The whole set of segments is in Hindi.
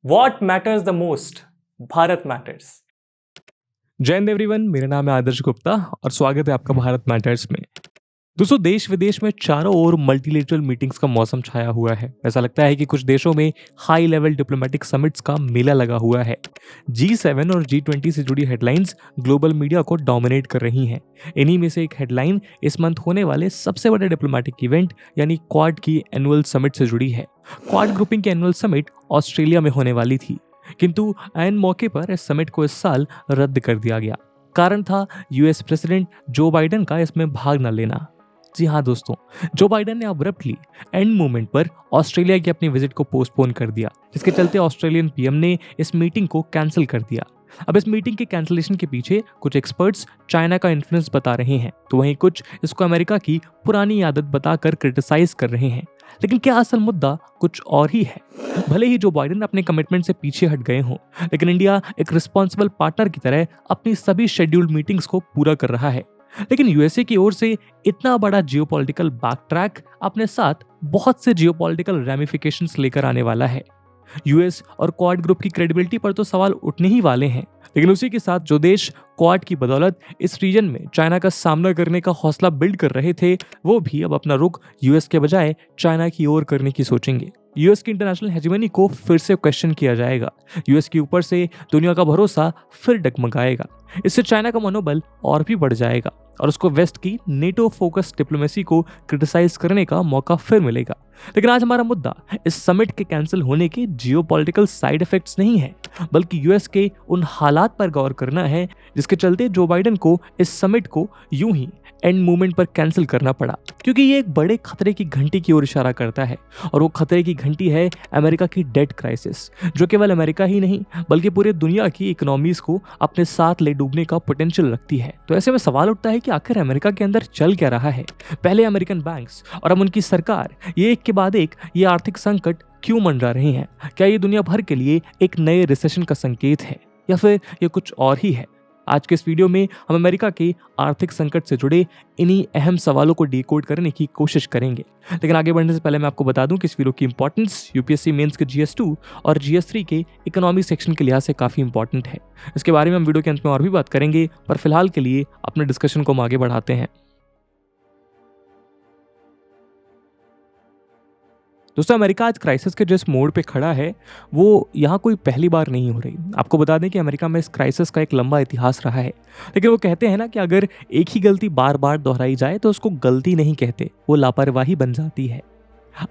What matters the most? Bharat matters. जय हिंद एवरीवन, मेरा नाम है आदर्श गुप्ता और स्वागत है आपका भारत मैटर्स में। दोस्तों, देश विदेश में चारों ओर मल्टीलेटरल मीटिंग्स का मौसम छाया हुआ है। ऐसा लगता है कि कुछ देशों में हाई लेवल डिप्लोमेटिक समिट्स का मेला लगा हुआ है। G7 और G20 से जुड़ी हेडलाइंस ग्लोबल मीडिया को डोमिनेट कर रही हैं। इन्हीं में से एक हेडलाइन इस मंथ होने वाले सबसे बड़े डिप्लोमेटिक इवेंट यानी क्वाड की एनुअल समिट से जुड़ी है। क्वाड ग्रुपिंग की एनुअल समिट ऑस्ट्रेलिया में होने वाली थी, किंतु ऐन मौके पर इस समिट को इस साल रद्द कर दिया गया। कारण था यूएस प्रेसिडेंट जो बाइडेन का इसमें भाग न लेना। जी हाँ दोस्तों, जो बाइडेन ने अब्रप्टली एंड मोमेंट पर ऑस्ट्रेलिया की अपनी विजिट को पोस्टपोन कर दिया, जिसके चलते ऑस्ट्रेलियन पीएम ने इस मीटिंग को कैंसिल कर दिया। अब इस मीटिंग के कैंसिलेशन के पीछे कुछ एक्सपर्ट्स चाइना का इन्फ्लुएंस बता रहे हैं, तो वहीं कुछ इसको अमेरिका की पुरानी आदत बताकर क्रिटिसाइज कर रहे हैं। लेकिन क्या असल मुद्दा कुछ और ही है। भले ही जो बाइडेन अपने कमिटमेंट से पीछे हट गए हों, लेकिन इंडिया एक रिस्पॉन्सिबल पार्टनर की तरह अपनी सभी शेड्यूल्ड मीटिंग्स को पूरा कर रहा है। लेकिन यूएसए की ओर से इतना बड़ा जियोपॉलिटिकल बैकट्रैक अपने साथ बहुत से जियोपॉलिटिकल रैमिफिकेशंस लेकर आने वाला है। यूएस और क्वाड ग्रुप की क्रेडिबिलिटी पर तो सवाल उठने ही वाले हैं, लेकिन उसी के साथ जो देश क्वाड की बदौलत इस रीजन में चाइना का सामना करने का हौसला बिल्ड कर रहे थे, वो भी अब अपना रुख यूएस के बजाय चाइना की ओर करने की सोचेंगे। यूएस की इंटरनेशनल हेजेमनी को फिर से क्वेश्चन किया जाएगा। यूएस के ऊपर से दुनिया का भरोसा फिर डगमगाएगा। इससे चाइना का मनोबल और भी बढ़ जाएगा और उसको वेस्ट की नेटो फोकस डिप्लोमेसी को क्रिटिसाइज करने का मौका फिर मिलेगा। लेकिन आज हमारा मुद्दा इस समिट के कैंसिल होने के जियोपॉलिटिकल साइड इफेक्ट्स नहीं है, बल्कि यूएस के उन हालात पर गौर करना है जिसके चलते जो बाइडेन को इस समिट को यूं ही एंड मूवमेंट पर कैंसिल करना पड़ा, क्योंकि ये एक बड़े खतरे की घंटी की ओर इशारा करता है। और वो खतरे की घंटी है अमेरिका की डेट क्राइसिस, जो केवल अमेरिका ही नहीं बल्कि पूरी दुनिया की इकोनॉमीज को अपने साथ ले डूबने का पोटेंशियल रखती है। तो ऐसे में सवाल उठता है कि आखिर अमेरिका के अंदर चल क्या रहा है। पहले अमेरिकन बैंक्स और अब उनकी सरकार ये एक के बाद एक ये आर्थिक संकट क्यों मंडरा रही हैं? क्या ये दुनिया भर के लिए एक नए रिसेशन का संकेत है या फिर ये कुछ और ही है? आज के इस वीडियो में हम अमेरिका के आर्थिक संकट से जुड़े इन्हीं अहम सवालों को डिकोड करने की कोशिश करेंगे। लेकिन आगे बढ़ने से पहले मैं आपको बता दूं कि इस वीडियो की इंपॉर्टेंस यूपीएससी मेंस के GS2 और GS3 के इकोनॉमी सेक्शन के लिहाज से काफी इंपॉर्टेंट है। इसके बारे में हम वीडियो के अंत में और भी बात करेंगे, पर फिलहाल के लिए अपने डिस्कशन को हम आगे बढ़ाते हैं। दोस्तों, अमेरिका आज क्राइसिस के जिस मोड़ पे खड़ा है वो यहाँ कोई पहली बार नहीं हो रही। आपको बता दें कि अमेरिका में इस क्राइसिस का एक लंबा इतिहास रहा है, लेकिन वो कहते हैं ना कि अगर एक ही गलती बार बार दोहराई जाए तो उसको गलती नहीं कहते, वो लापरवाही बन जाती है।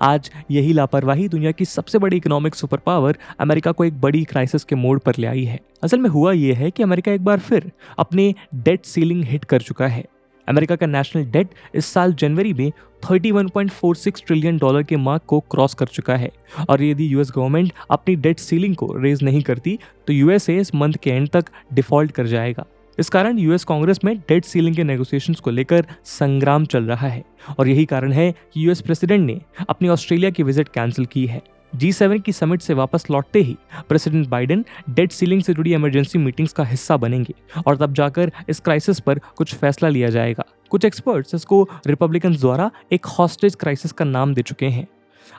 आज यही लापरवाही दुनिया की सबसे बड़ी इकोनॉमिक सुपर पावर अमेरिका को एक बड़ी क्राइसिस के मोड़ पर ले आई है। असल में हुआ ये है कि अमेरिका एक बार फिर अपने डेट सीलिंग हिट कर चुका है। अमेरिका का नेशनल डेट इस साल जनवरी में $31.46 ट्रिलियन के मार्क को क्रॉस कर चुका है और यदि यूएस गवर्नमेंट अपनी डेट सीलिंग को रेज नहीं करती तो यूएसए इस मंथ के एंड तक डिफॉल्ट कर जाएगा। इस कारण यूएस कांग्रेस में डेट सीलिंग के नेगोशिएशंस को लेकर संग्राम चल रहा है और यही कारण है कि यूएस प्रेसिडेंट ने अपनी ऑस्ट्रेलिया की विजिट कैंसिल की है। G7 की समिट से वापस लौटते ही प्रेसिडेंट बाइडेन डेट सीलिंग से जुड़ी इमरजेंसी मीटिंग्स का हिस्सा बनेंगे और तब जाकर इस क्राइसिस पर कुछ फैसला लिया जाएगा। कुछ एक्सपर्ट्स इसको रिपब्लिकन्स द्वारा एक हॉस्टेज क्राइसिस का नाम दे चुके हैं।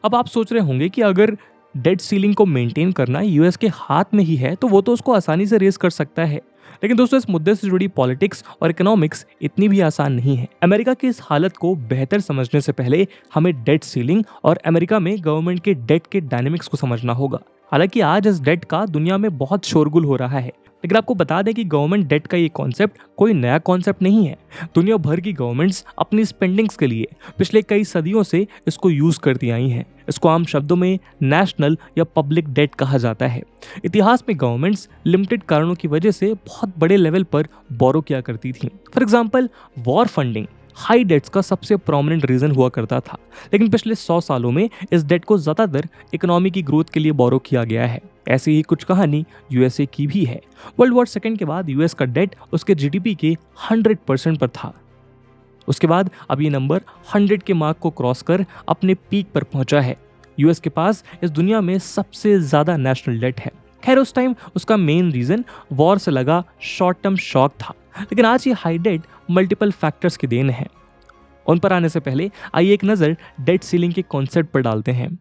अब आप सोच रहे होंगे कि अगर डेट सीलिंग को मेंटेन करना यूएस के हाथ में ही है तो वो तो उसको आसानी से रेज कर सकता है। लेकिन दोस्तों, इस मुद्दे से जुड़ी पॉलिटिक्स और इकोनॉमिक्स इतनी भी आसान नहीं है। अमेरिका की इस हालत को बेहतर समझने से पहले हमें डेट सीलिंग और अमेरिका में गवर्नमेंट के डेट के डायनेमिक्स को समझना होगा। हालांकि आज इस डेट का दुनिया में बहुत शोरगुल हो रहा है, लेकिन आपको बता दें कि गवर्नमेंट डेट का ये कॉन्सेप्ट कोई नया कॉन्सेप्ट नहीं है। दुनिया भर की गवर्नमेंट्स अपनी स्पेंडिंग्स के लिए पिछले कई सदियों से इसको यूज करती आई हैं। इसको आम शब्दों में नेशनल या पब्लिक डेट कहा जाता है। इतिहास में गवर्नमेंट्स लिमिटेड कारणों की वजह से बहुत बड़े लेवल पर बोरो किया करती थी। For example, war funding high debts का सबसे प्रोमिनेंट रीजन हुआ करता था, लेकिन पिछले 100 सालों में इस डेट को ज्यादातर इकोनॉमी की ग्रोथ के लिए बोरो किया गया है। ऐसी ही कुछ कहानी यूएसए की भी है। वर्ल्ड वॉर सेकेंड के बाद यूएस का डेट उसके जीडीपी के 100% पर था। उसके बाद अब ये नंबर 100 के मार्क को क्रॉस कर अपने पीक पर पहुंचा है। यूएस के पास इस दुनिया में सबसे ज्यादा नेशनल डेट है। खैर, उस टाइम उसका मेन रीजन वॉर से लगा शॉर्ट टर्म शॉक था, लेकिन आज ये हाई डेट मल्टीपल फैक्टर्स की देन है। उन पर आने से पहले आइए एक नजर डेट सीलिंग के कॉन्सेप्ट पर डालते हैं।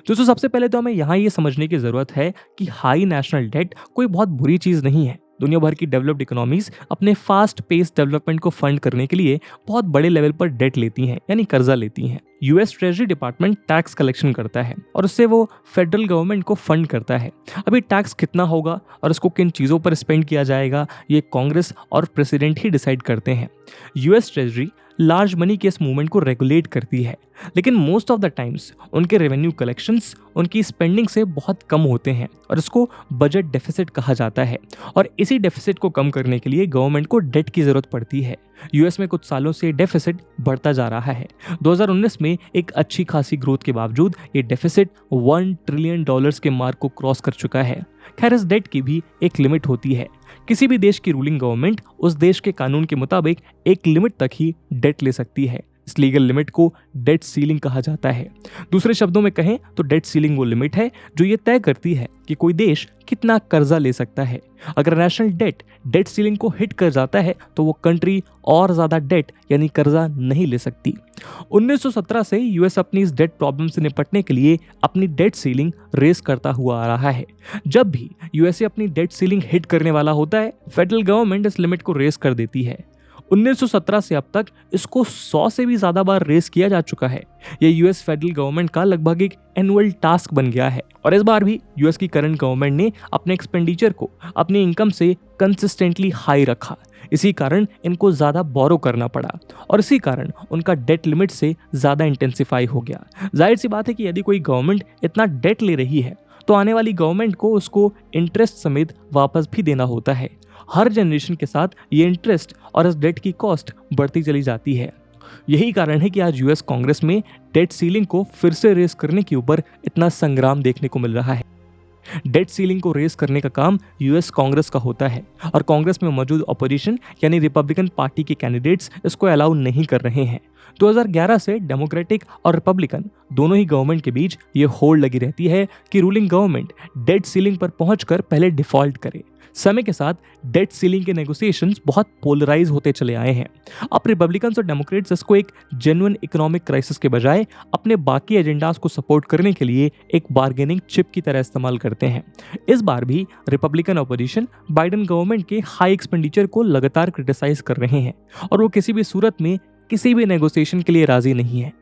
दोस्तों सबसे पहले तो हमें यहाँ ये समझने की ज़रूरत है कि हाई नेशनल डेट कोई बहुत बुरी चीज़ नहीं है। दुनिया भर की डेवलप्ड इकोनॉमीज अपने फास्ट पेस डेवलपमेंट को फंड करने के लिए बहुत बड़े लेवल पर डेट लेती हैं, यानी कर्जा लेती हैं। US treasury department tax collection करता है और उससे वो फेडरल गवर्नमेंट को फंड करता है। अभी टैक्स कितना होगा और उसको किन चीज़ों पर स्पेंड किया जाएगा, ये कांग्रेस और प्रेसिडेंट ही डिसाइड करते हैं। यूएस ट्रेजरी लार्ज मनी के इस मूवमेंट को रेगुलेट करती है, लेकिन मोस्ट ऑफ द टाइम्स उनके रेवेन्यू कलेक्शंस उनकी स्पेंडिंग से बहुत कम होते हैं और इसको बजट डेफिसिट कहा जाता है। और इसी डेफिसिट को कम करने के लिए गवर्नमेंट को डेट की जरूरत पड़ती है। यूएस में कुछ सालों से डेफिसिट बढ़ता जा रहा है। 2019 में एक अच्छी खासी ग्रोथ के बावजूद ये डेफिसिट $1 ट्रिलियन के मार्क को क्रॉस कर चुका है। खैर इस डेट की भी एक लिमिट होती है। किसी भी देश की रूलिंग गवर्नमेंट उस देश के कानून के मुताबिक एक लिमिट तक ही डेट ले सकती है। इस लीगल लिमिट को डेट सीलिंग कहा जाता है। दूसरे शब्दों में कहें तो डेट सीलिंग वो लिमिट है जो ये तय करती है कि कोई देश कितना कर्जा ले सकता है। अगर नेशनल डेट सीलिंग को हिट कर जाता है तो वो कंट्री और ज्यादा डेट यानी कर्जा नहीं ले सकती। 1917 से यूएस अपनी इस डेट प्रॉब्लम से निपटने के लिए अपनी डेट सीलिंग रेस करता हुआ आ रहा है। जब भी यूएसए अपनी डेट सीलिंग हिट करने वाला होता है, फेडरल गवर्नमेंट इस लिमिट को रेस कर देती है। 1917 से अब तक इसको 100 से भी ज्यादा बार रेस किया जा चुका है। ये यूएस फेडरल गवर्नमेंट का लगभग एक एनुअल टास्क बन गया है। और इस बार भी यूएस की करंट गवर्नमेंट ने अपने एक्सपेंडिचर को अपनी इनकम से कंसिस्टेंटली हाई रखा। इसी कारण इनको ज्यादा बोरो करना पड़ा और इसी कारण उनका डेट लिमिट से ज्यादा इंटेंसिफाई हो गया। जाहिर सी बात है कि यदि कोई गवर्नमेंट इतना डेट ले रही है तो आने वाली गवर्नमेंट को उसको इंटरेस्ट समेत वापस भी देना होता है। हर जनरेशन के साथ ये इंटरेस्ट और इस डेट की कॉस्ट बढ़ती चली जाती है। यही कारण है कि आज यूएस कांग्रेस में डेट सीलिंग को फिर से रेस करने के ऊपर इतना संग्राम देखने को मिल रहा है। डेट सीलिंग को रेस करने का काम यूएस कांग्रेस का होता है और कांग्रेस में मौजूद ऑपोजिशन यानी रिपब्लिकन पार्टी के कैंडिडेट्स इसको अलाउ नहीं कर रहे हैं। 2011 से डेमोक्रेटिक और रिपब्लिकन दोनों ही गवर्नमेंट के बीच ये होड़ लगी रहती है कि रूलिंग गवर्नमेंट डेट सीलिंग पर पहुंचकर पहले डिफॉल्ट करे। समय के साथ डेट सीलिंग के नेगोशिएशंस बहुत पोलराइज होते चले आए हैं। अब रिपब्लिकन्स और डेमोक्रेट्स इसको एक जेन्युइन इकोनॉमिक क्राइसिस के बजाय अपने बाकी एजेंडास को सपोर्ट करने के लिए एक बार्गेनिंग चिप की तरह इस्तेमाल करते हैं। इस बार भी रिपब्लिकन अपोजिशन बाइडेन गवर्नमेंट के हाई एक्सपेंडिचर को लगातार क्रिटिसाइज कर रहे हैं और वो किसी भी सूरत में किसी भी नेगोशिएशन के लिए राजी नहीं है।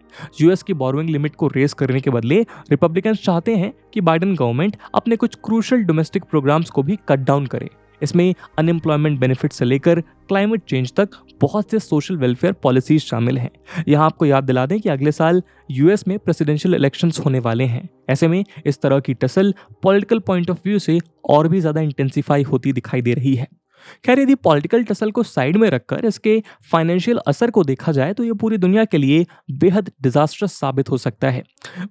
यूएस की बोरोइंग लिमिट को रेस करने के बदले रिपब्लिकन्स चाहते हैं कि बाइडेन गवर्नमेंट अपने कुछ क्रूशियल डोमेस्टिक प्रोग्राम्स को भी कट डाउन करे। इसमें अनएम्प्लॉयमेंट बेनिफिट से लेकर क्लाइमेट चेंज तक बहुत से सोशल वेलफेयर पॉलिसीज शामिल हैं। यहाँ आपको याद दिला दें कि अगले साल यूएस में प्रेसिडेंशियल इलेक्शंस होने वाले हैं। ऐसे में इस तरह की tussle political point of view से और भी ज्यादा इंटेंसिफाई होती दिखाई दे रही है। खैर यदि पॉलिटिकल टसल को साइड में रखकर इसके फाइनेंशियल असर को देखा जाए तो ये पूरी दुनिया के लिए बेहद डिजास्टर्स साबित हो सकता है।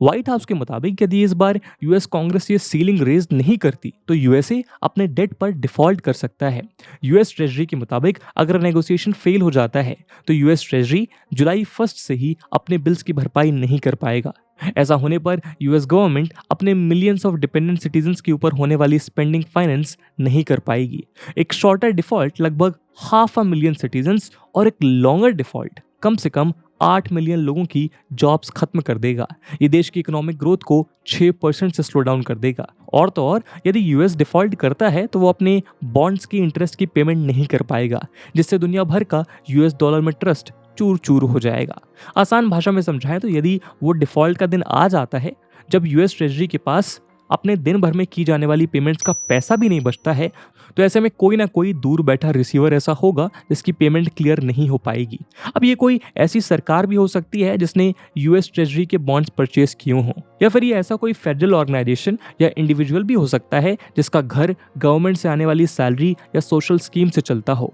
व्हाइट हाउस के मुताबिक यदि इस बार यूएस कांग्रेस ये सीलिंग रेज नहीं करती तो यूएसए अपने डेट पर डिफॉल्ट कर सकता है। यूएस ट्रेजरी के मुताबिक अगर नेगोशिएशन फेल हो जाता है तो यूएस ट्रेजरी जुलाई 1 से ही अपने बिल्स की भरपाई नहीं कर पाएगा। ऐसा होने पर यूएस गवर्नमेंट अपने मिलियंस ऑफ डिपेंडेंट सिटीजन्स के ऊपर होने वाली स्पेंडिंग फाइनेंस नहीं कर पाएगी। एक शॉर्टर डिफॉल्ट लगभग 500,000 सिटीजन्स और एक लॉन्गर डिफॉल्ट कम से कम 8 मिलियन लोगों की जॉब्स खत्म कर देगा। ये देश की इकोनॉमिक ग्रोथ को 6% से स्लो डाउन कर देगा। और तो और यदि यूएस डिफॉल्ट करता है तो वो अपने बॉन्ड्स की इंटरेस्ट की पेमेंट नहीं कर पाएगा, जिससे दुनिया भर का यूएस डॉलर में ट्रस्ट चूर चूर हो जाएगा। आसान भाषा में समझाएं तो यदि वो डिफॉल्ट का दिन आ जाता है जब यूएस ट्रेजरी के पास अपने दिन भर में की जाने वाली पेमेंट्स का पैसा भी नहीं बचता है, तो ऐसे में कोई ना कोई दूर बैठा रिसीवर ऐसा होगा जिसकी पेमेंट क्लियर नहीं हो पाएगी। अब ये कोई ऐसी सरकार भी हो सकती है जिसने यूएस ट्रेजरी के बॉन्ड्स परचेस किए हों, या फिर ये ऐसा कोई फेडरल ऑर्गेनाइजेशन या इंडिविजुअल भी हो सकता है जिसका घर गवर्नमेंट से आने वाली सैलरी या सोशल स्कीम से चलता हो।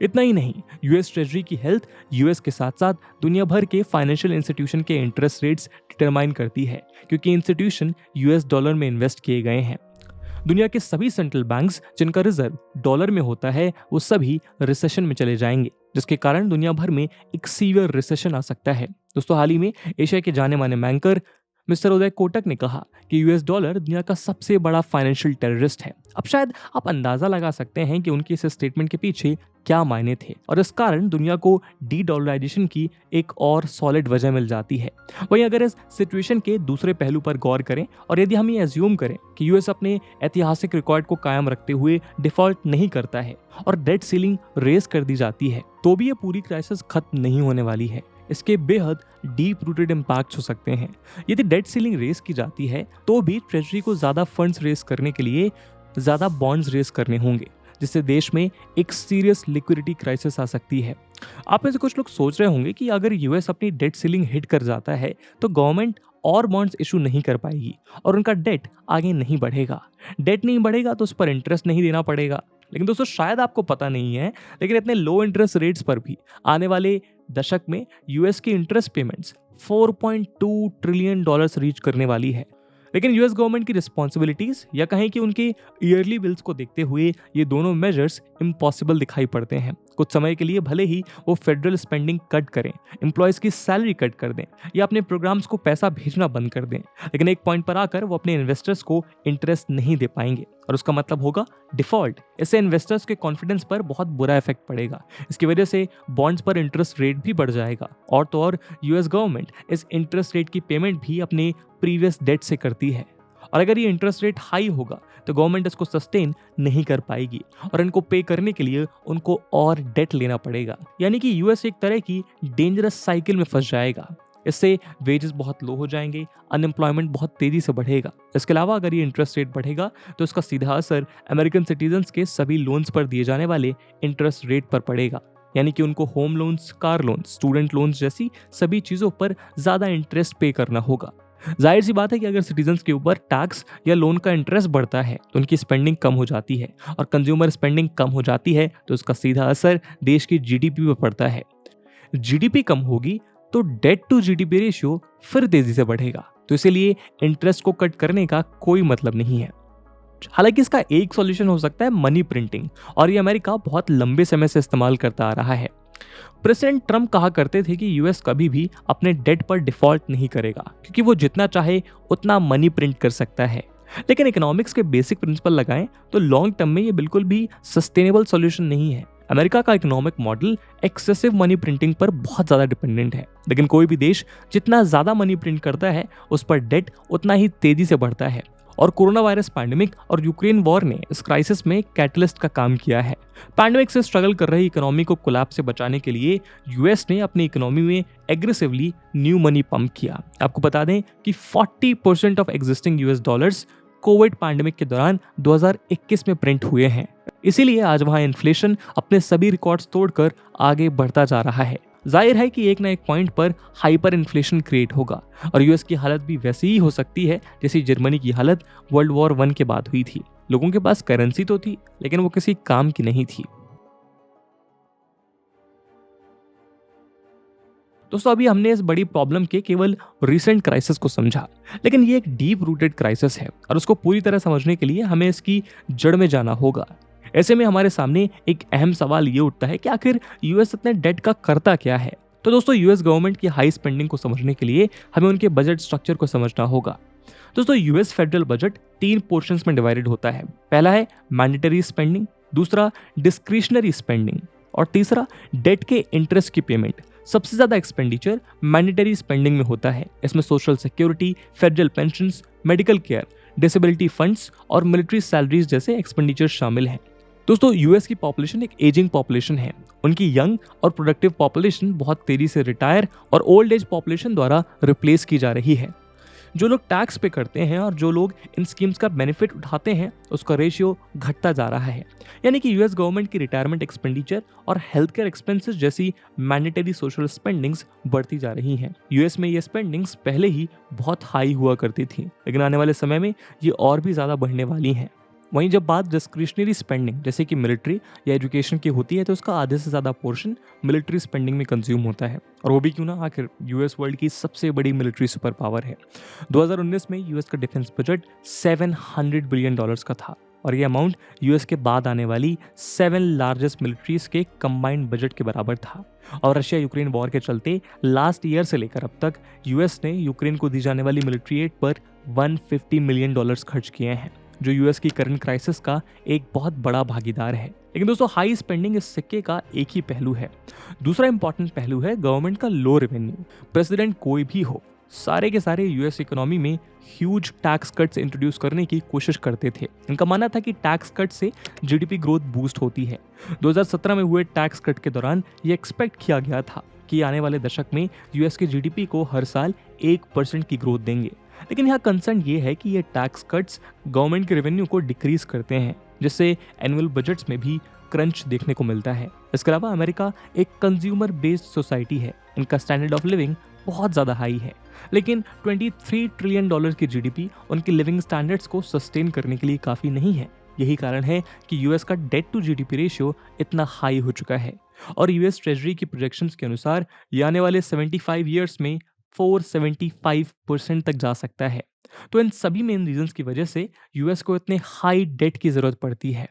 इतना ही नहीं, यूएस ट्रेजरी की हेल्थ यूएस के साथ साथ दुनिया भर के फाइनेंशियल इंस्टीट्यूशन के इंटरेस्ट रेट्स डिटरमाइन करती है, क्योंकि इंस्टीट्यूशन यूएस डॉलर में इन्वेस्ट किए गए हैं। दुनिया के सभी सेंट्रल बैंक्स जिनका रिजर्व डॉलर में होता है वो सभी रिसेशन में चले जाएंगे, जिसके कारण दुनिया भर में एक सीवियर रिसेशन आ सकता है। दोस्तों, हाल ही में एशिया के जाने माने बैंकर मिस्टर उदय कोटक ने कहा कि यूएस डॉलर दुनिया का सबसे बड़ा फाइनेंशियल टेररिस्ट है। अब शायद आप अंदाजा लगा सकते हैं कि उनकी इस स्टेटमेंट के पीछे क्या मायने थे और इस कारण दुनिया को डी डॉलराइजेशन की एक और सॉलिड वजह मिल जाती है। वहीं अगर इस सिचुएशन के दूसरे पहलू पर गौर करें और यदि हम ये एज्यूम करें कि यूएस अपने ऐतिहासिक रिकॉर्ड को कायम रखते हुए डिफॉल्ट नहीं करता है और डेट सीलिंग रेज कर दी जाती है, तो भी ये पूरी क्राइसिस खत्म नहीं होने वाली है। इसके बेहद डीप रूटेड इम्पैक्ट हो सकते हैं। यदि डेट सीलिंग रेस की जाती है तो भी ट्रेजरी को ज्यादा फंड्स रेस करने के लिए ज्यादा बॉन्ड्स रेस करने होंगे, जिससे देश में एक सीरियस लिक्विडिटी क्राइसिस आ सकती है। आप में से कुछ लोग सोच रहे होंगे कि अगर यूएस अपनी डेट सीलिंग हिट कर जाता है तो गवर्नमेंट और बॉन्ड्स इशू नहीं कर पाएगी और उनका डेट आगे नहीं बढ़ेगा। डेट नहीं बढ़ेगा तो उस पर इंटरेस्ट नहीं देना पड़ेगा। लेकिन दोस्तों शायद आपको पता नहीं है, लेकिन इतने लो इंटरेस्ट रेट्स पर भी आने वाले दशक में यूएस की interest payments 4.2 trillion dollars reach करने वाली है। लेकिन यूएस गवर्नमेंट की रिस्पॉन्सिबिलिटीज या कहें कि उनके ईयरली बिल्स को देखते हुए ये दोनों मेजर्स इम्पॉसिबल दिखाई पड़ते हैं। कुछ समय के लिए भले ही वो फेडरल स्पेंडिंग कट करें, एम्प्लॉयज की सैलरी कट कर दें या अपने प्रोग्राम्स को पैसा भेजना बंद कर दें, लेकिन एक पॉइंट पर आकर वो अपने इन्वेस्टर्स को इंटरेस्ट नहीं दे पाएंगे और उसका मतलब होगा डिफॉल्ट। इससे इन्वेस्टर्स के कॉन्फिडेंस पर बहुत बुरा इफेक्ट पड़ेगा। इसकी वजह से बॉन्ड्स पर इंटरेस्ट रेट भी बढ़ जाएगा और तो और यूएस गवर्नमेंट इस इंटरेस्ट रेट की पेमेंट भी अपने प्रीवियस डेट से करती है और अगर ये इंटरेस्ट रेट हाई होगा तो गवर्नमेंट इसको सस्टेन नहीं कर पाएगी और इनको पे करने के लिए उनको और डेट लेना पड़ेगा। यानी कि यूएस एक तरह की डेंजरस साइकिल में फंस जाएगा। इससे वेजेस बहुत लो हो जाएंगे, अनएम्प्लॉयमेंट बहुत तेजी से बढ़ेगा। इसके अलावा अगर ये इंटरेस्ट रेट बढ़ेगा तो इसका सीधा असर अमेरिकन सिटीजन्स के सभी लोन्स पर दिए जाने वाले इंटरेस्ट रेट पर पड़ेगा। यानी कि उनको home loans, car loans, student loans जैसी सभी चीज़ों पर ज़्यादा इंटरेस्ट पे करना होगा। जाहिर सी बात है कि अगर सिटीजन्स के ऊपर टैक्स या लोन का इंटरेस्ट बढ़ता है तो उनकी स्पेंडिंग कम हो जाती है और कंज्यूमर स्पेंडिंग कम हो जाती है तो उसका सीधा असर देश की जीडीपी पर पड़ता है। जीडीपी कम होगी तो डेट टू जीडीपी रेशियो फिर तेजी से बढ़ेगा, तो इसीलिए इंटरेस्ट को कट करने का कोई मतलब नहीं है। हालांकि इसका एक सॉल्यूशन हो सकता है मनी प्रिंटिंग, और ये अमेरिका बहुत लंबे समय से इस्तेमाल करता आ रहा है। प्रेसिडेंट ट्रंप कहा करते थे कि यूएस कभी भी अपने डेट पर डिफॉल्ट नहीं करेगा क्योंकि वो जितना चाहे उतना मनी प्रिंट कर सकता है। लेकिन इकोनॉमिक्स के बेसिक प्रिंसिपल लगाएं तो लॉन्ग टर्म में ये बिल्कुल भी सस्टेनेबल सॉल्यूशन नहीं है। अमेरिका का economic model excessive money printing पर बहुत ज्यादा डिपेंडेंट है, लेकिन कोई भी देश जितना ज्यादा मनी प्रिंट करता है उस पर डेट उतना ही तेजी से बढ़ता है। और कोरोना वायरस पैंडेमिक और यूक्रेन वॉर ने इस क्राइसिस में कैटलिस्ट का काम किया है। पैंडेमिक से स्ट्रगल कर रही इकोनॉमी को कोलैप्स से बचाने के लिए यूएस ने अपनी इकोनॉमी में एग्रेसिवली न्यू मनी पंप किया। आपको बता दें कि 40% of existing US dollars Covid pandemic के दौरान 2021 में प्रिंट हुए हैं। इसीलिए आज वहां इन्फ्लेशन अपने सभी रिकॉर्ड्स तोड़कर आगे बढ़ता जा रहा है। जाहिर है कि एक ना एक पॉइंट पर हाइपर इन्फ्लेशन क्रिएट होगा और यूएस की हालत भी वैसी ही हो सकती है जैसी जर्मनी की हालत वर्ल्ड वॉर 1 के बाद हुई थी। लोगों के पास करेंसी तो थी लेकिन वो किसी काम की नहीं थी। दोस्तों अभी हमने इस बड़ी प्रॉब्लम के केवल रिसेंट क्राइसिस को समझा, लेकिन ये एक डीप रूटेड क्राइसिस है और उसको पूरी तरह समझने के लिए हमें इसकी जड़ में जाना होगा। ऐसे में हमारे सामने एक अहम सवाल ये उठता है कि आखिर यूएस अपने डेट का करता क्या है। तो दोस्तों यूएस गवर्नमेंट की हाई स्पेंडिंग को समझने के लिए हमें उनके बजट स्ट्रक्चर को समझना होगा। दोस्तों यूएस फेडरल बजट 3 पोर्शंस में डिवाइडेड होता है। पहला है मैंडेटरी स्पेंडिंग, दूसरा डिस्क्रिशनरी स्पेंडिंग और तीसरा डेट के इंटरेस्ट की पेमेंट। सबसे ज्यादा एक्सपेंडिचर मैंडेटरी स्पेंडिंग में होता है। इसमें social security, federal pensions, medical care, disability funds और मिलिट्री सैलरीज जैसे एक्सपेंडिचर शामिल हैं। दोस्तों यूएस की पॉपुलेशन एक एजिंग पॉपुलेशन है। उनकी यंग और प्रोडक्टिव पॉपुलेशन बहुत तेजी से रिटायर और ओल्ड एज पॉपुलेशन द्वारा रिप्लेस की जा रही है। जो लोग टैक्स पे करते हैं और जो लोग इन स्कीम्स का बेनिफिट उठाते हैं उसका रेशियो घटता जा रहा है। यानी कि यूएस गवर्नमेंट की रिटायरमेंट एक्सपेंडिचर और हेल्थ केयर एक्सपेंसेस जैसी मैंडेटरी सोशल स्पेंडिंग्स बढ़ती जा रही हैं। यूएस में ये स्पेंडिंग्स पहले ही बहुत हाई हुआ करती थी, लेकिन आने वाले समय में ये और भी ज़्यादा बढ़ने वाली हैं। वहीं जब बात डिस्क्रिशनरी स्पेंडिंग जैसे कि मिलिट्री या एजुकेशन की होती है तो उसका आधे से ज़्यादा पोर्शन मिलिट्री स्पेंडिंग में कंज्यूम होता है। और वो भी क्यों ना, आखिर यूएस वर्ल्ड की सबसे बड़ी मिलिट्री सुपर पावर है। 2019 में यूएस का डिफेंस बजट $700 बिलियन का था और ये अमाउंट यूएस के बाद आने वाली 7 लार्जेस्ट मिलिट्रीज के कंबाइंड बजट के बराबर था। और रशिया यूक्रेन वॉर के चलते लास्ट ईयर से लेकर अब तक यूएस ने यूक्रेन को दी जाने वाली मिलिट्री एड पर $150 मिलियन खर्च किए हैं। जो यूएस की करंट क्राइसिस का एक बहुत बड़ा भागीदार है। लेकिन दोस्तों, हाई स्पेंडिंग इस सिक्के का एक ही पहलू है। दूसरा इंपॉर्टेंट पहलू है गवर्नमेंट का लो रेवेन्यू। प्रेसिडेंट कोई भी हो, सारे के सारे यूएस इकोनॉमी में ह्यूज टैक्स कट्स इंट्रोड्यूस करने की कोशिश करते थे। इनका मानना था कि टैक्स कट से जीडीपी ग्रोथ बूस्ट होती है। 2017 में हुए टैक्स कट के दौरान ये एक्सपेक्ट किया गया था कि आने वाले दशक में यूएस के जीडीपी को हर साल 1% की ग्रोथ देंगे। लेकिन यहाँ कंसर्न ये है कि ये टैक्स कट्स गवर्नमेंट के रेवेन्यू को डिक्रीज करते हैं, जिससे एनुअल बजट्स में भी क्रंच देखने को मिलता है। इसके अलावा अमेरिका एक कंज्यूमर बेस्ड सोसाइटी है। इनका स्टैंडर्ड ऑफ लिविंग बहुत ज़्यादा हाई है, लेकिन $23 ट्रिलियन की जीडीपी उनके लिविंग स्टैंडर्ड्स को सस्टेन करने के लिए काफ़ी नहीं है। यही कारण है कि यूएस का डेट टू जीडीपी रेशियो इतना हाई हो चुका है और यूएस ट्रेजरी की प्रोजेक्शंस के अनुसार ये आने वाले 75 ईयर्स में 475% तक जा सकता है। तो इन सभी मेन रीजंस की वजह से यूएस को इतने हाई डेट की जरूरत पड़ती है।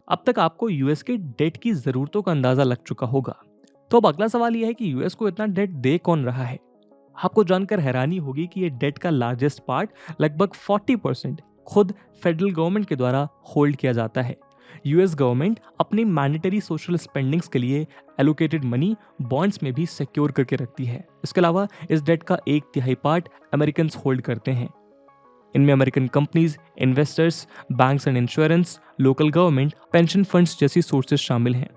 अब तक आपको यूएस के डेट की जरूरतों का अंदाजा लग चुका होगा। तो अब अगला सवाल यह है कि यूएस को इतना डेट दे कौन रहा है। आपको जानकर हैरानी होगी कि ये डेट का लार्जेस्ट पार्ट लगभग 40% खुद फेडरल गवर्नमेंट के द्वारा होल्ड किया जाता है। यूएस गवर्नमेंट अपनी मैंडेटरी सोशल स्पेंडिंग्स के लिए एलोकेटेड मनी बॉन्ड्स में भी सिक्योर करके रखती है। इसके अलावा इस डेट का 1/3 पार्ट अमेरिकन होल्ड करते हैं। इनमें American companies, investors, banks and insurance, local government, pension funds जैसी सोर्सेज शामिल हैं।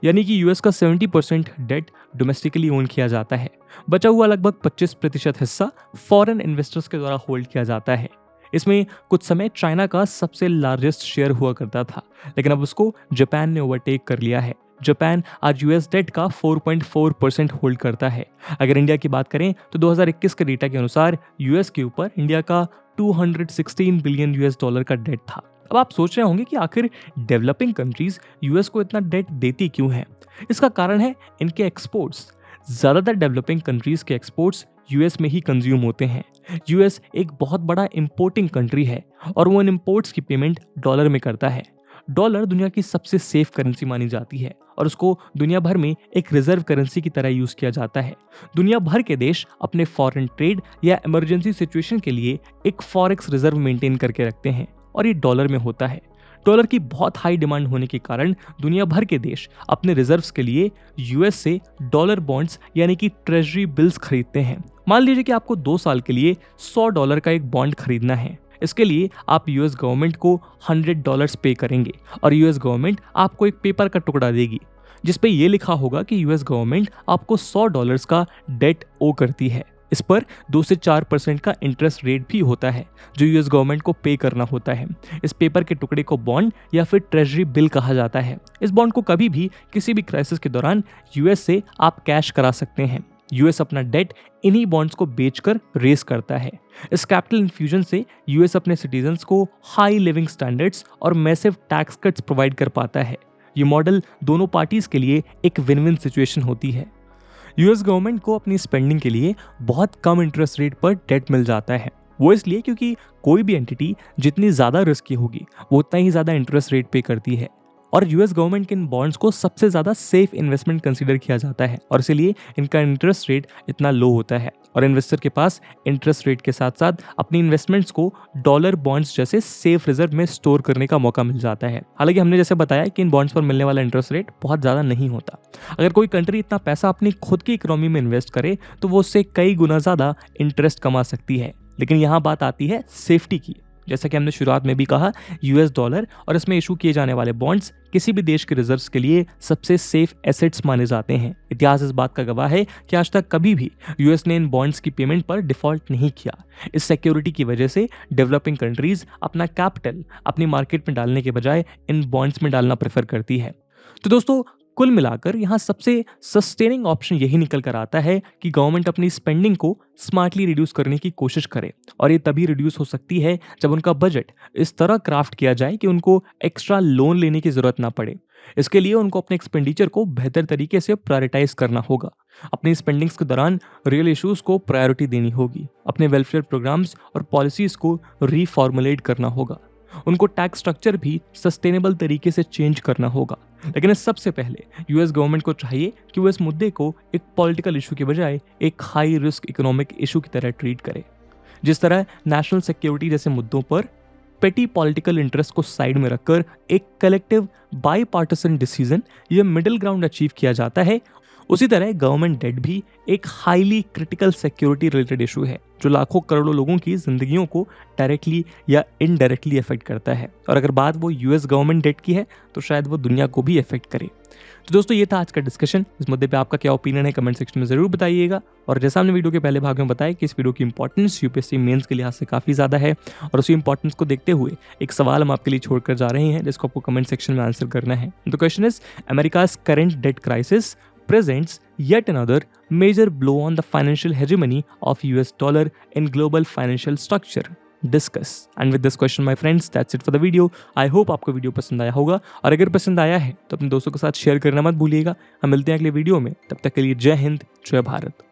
यानी कि यूएस का 70% डेट डोमेस्टिकली ओन किया जाता है। बचा हुआ लगभग 25% हिस्सा फॉरेन इन्वेस्टर्स के द्वारा होल्ड किया जाता है। इसमें कुछ समय चाइना का सबसे लार्जेस्ट शेयर हुआ करता था, लेकिन अब उसको जापान ने ओवरटेक कर लिया है। जापान आज यूएस डेट का 4.4% होल्ड करता है। अगर इंडिया की बात करें तो 2021 के डेटा के अनुसार यूएस के ऊपर इंडिया का 216 बिलियन यूएस डॉलर का डेट था। अब आप सोच रहे होंगे कि आखिर डेवलपिंग कंट्रीज यूएस को इतना डेट देती क्यों है। इसका कारण है इनके एक्सपोर्ट्स। ज्यादातर डेवलपिंग कंट्रीज के एक्सपोर्ट्स यूएस में ही कंज्यूम होते हैं। यूएस एक बहुत बड़ा इंपोर्टिंग कंट्री है और वो इन इंपोर्ट्स की पेमेंट डॉलर में करता है। डॉलर दुनिया की सबसे सेफ करेंसी मानी जाती है और उसको दुनिया भर में एक रिजर्व करेंसी की तरह यूज किया जाता है। दुनिया भर के देश अपने फॉरेन ट्रेड या इमरजेंसी सिचुएशन के लिए एक फॉरेक्स रिजर्व मेंटेन करके रखते हैं और ये डॉलर में होता है। डॉलर की बहुत हाई डिमांड होने के कारण दुनिया भर के देश अपने रिजर्व्स के लिए यूएस से डॉलर बॉन्ड्स यानी कि ट्रेजरी बिल्स खरीदते हैं। मान लीजिए कि आपको 2 साल के लिए $100 का एक बॉन्ड खरीदना है। इसके लिए आप यूएस गवर्नमेंट को $100 पे करेंगे और यूएस गवर्नमेंट आपको एक पेपर का टुकड़ा देगी जिसपे ये लिखा होगा कि यूएस गवर्नमेंट आपको $100 का डेट ओ करती है। इस पर 2 से 4% का इंटरेस्ट रेट भी होता है जो यूएस गवर्नमेंट को पे करना होता है। इस पेपर के टुकड़े को बॉन्ड या फिर ट्रेजरी बिल कहा जाता है। इस बॉन्ड को कभी भी किसी भी क्राइसिस के दौरान यूएस से आप कैश करा सकते हैं। यूएस अपना डेट इन्हीं बॉन्ड्स को बेचकर रेस करता है। इस कैपिटल इन्फ्यूजन से यूएस अपने सिटीजन्स को हाई लिविंग स्टैंडर्ड्स और मैसिव टैक्स कट्स प्रोवाइड कर पाता है। ये मॉडल दोनों पार्टीज के लिए एक विन विन सिचुएशन होती है। यूएस गवर्नमेंट को अपनी स्पेंडिंग के लिए बहुत कम इंटरेस्ट रेट पर डेट मिल जाता है। वो इसलिए क्योंकि कोई भी एंटिटी जितनी ज़्यादा रिस्की होगी वो उतना ही ज़्यादा इंटरेस्ट रेट पे करती है और यूएस गवर्नमेंट के इन बॉन्ड्स को सबसे ज़्यादा सेफ इन्वेस्टमेंट कंसीडर किया जाता है और इसीलिए इनका इंटरेस्ट रेट इतना लो होता है और इन्वेस्टर के पास इंटरेस्ट रेट के साथ साथ अपनी इन्वेस्टमेंट्स को डॉलर बॉन्ड्स जैसे सेफ रिजर्व में स्टोर करने का मौका मिल जाता है। हालांकि हमने जैसे बताया कि इन बॉन्ड्स पर मिलने वाला इंटरेस्ट रेट बहुत ज़्यादा नहीं होता। अगर कोई कंट्री इतना पैसा अपनी खुद की इकोनॉमी में इन्वेस्ट करे तो वो उससे कई गुना ज़्यादा इंटरेस्ट कमा सकती है। लेकिन यहाँ बात आती है सेफ्टी की। जैसा कि हमने शुरुआत में भी कहा, यूएस डॉलर और इसमें इशू किए जाने वाले बॉन्ड्स किसी भी देश के रिजर्व्स के लिए सबसे सेफ एसेट्स माने जाते हैं। इतिहास इस बात का गवाह है कि आज तक कभी भी यूएस ने इन बॉन्ड्स की पेमेंट पर डिफॉल्ट नहीं किया। इस सिक्योरिटी की वजह से डेवलपिंग कंट्रीज अपना कैपिटल अपनी मार्केट में डालने के बजाय इन बॉन्ड्स में डालना प्रेफर करती है। तो दोस्तों, कुल मिलाकर यहाँ सबसे सस्टेनिंग ऑप्शन यही निकल कर आता है कि गवर्नमेंट अपनी स्पेंडिंग को स्मार्टली रिड्यूस करने की कोशिश करे और ये तभी रिड्यूस हो सकती है जब उनका बजट इस तरह क्राफ्ट किया जाए कि उनको एक्स्ट्रा लोन लेने की जरूरत ना पड़े। इसके लिए उनको अपने एक्सपेंडिचर को बेहतर तरीके से प्रायोरिटाइज करना होगा। अपनी स्पेंडिंग्स के दौरान रियल इश्यूज को प्रायोरिटी देनी होगी। अपने वेलफेयर प्रोग्राम्स और पॉलिसीज को रीफॉर्मुलेट करना होगा। उनको टैक्स स्ट्रक्चर भी सस्टेनेबल तरीके से चेंज करना होगा। लेकिन इस सबसे पहले यूएस गवर्नमेंट को चाहिए कि वो इस मुद्दे को एक पॉलिटिकल इशू के बजाय एक हाई रिस्क इकोनॉमिक इशू की तरह ट्रीट करे। जिस तरह नेशनल सिक्योरिटी जैसे मुद्दों पर पेटी पॉलिटिकल इंटरेस्ट को साइड में रखकर एक कलेक्टिव बाई पार्टिसन डिसीजन या मिडिल ग्राउंड अचीव किया जाता है, उसी तरह गवर्नमेंट डेट भी एक highly critical security related issue है जो लाखों करोड़ों लोगों की जिंदगियों को डायरेक्टली या इनडायरेक्टली अफेक्ट करता है। और अगर बात वो यूएस गवर्नमेंट डेट की है तो शायद वो दुनिया को भी अफेक्ट करे। तो दोस्तों ये था आज का डिस्कशन। इस मुद्दे पे आपका क्या ओपिनियन है कमेंट सेक्शन में जरूर बताइएगा। और जैसा हमने वीडियो के पहले भाग में बताया कि इस वीडियो की इंपॉर्टेंस यूपीएससी मेंस के लिहाज से काफी ज्यादा है और उसी इंपॉर्टेंस को देखते हुए एक सवाल हम आपके लिए छोड़कर जा रहे हैं जिसको आपको कमेंट सेक्शन में आंसर करना है। The question is America's current debt crisis presents yet another major blow on the financial hegemony of US dollar in global financial structure. Discuss. And with this question, my friends, that's it for the video. I hope आपको वीडियो पसंद आया होगा और अगर पसंद आया है तो अपने दोस्तों के साथ शेयर करना मत भूलिएगा। हम मिलते हैं अगले वीडियो में, तब तक के लिए जय हिंद, जय भारत।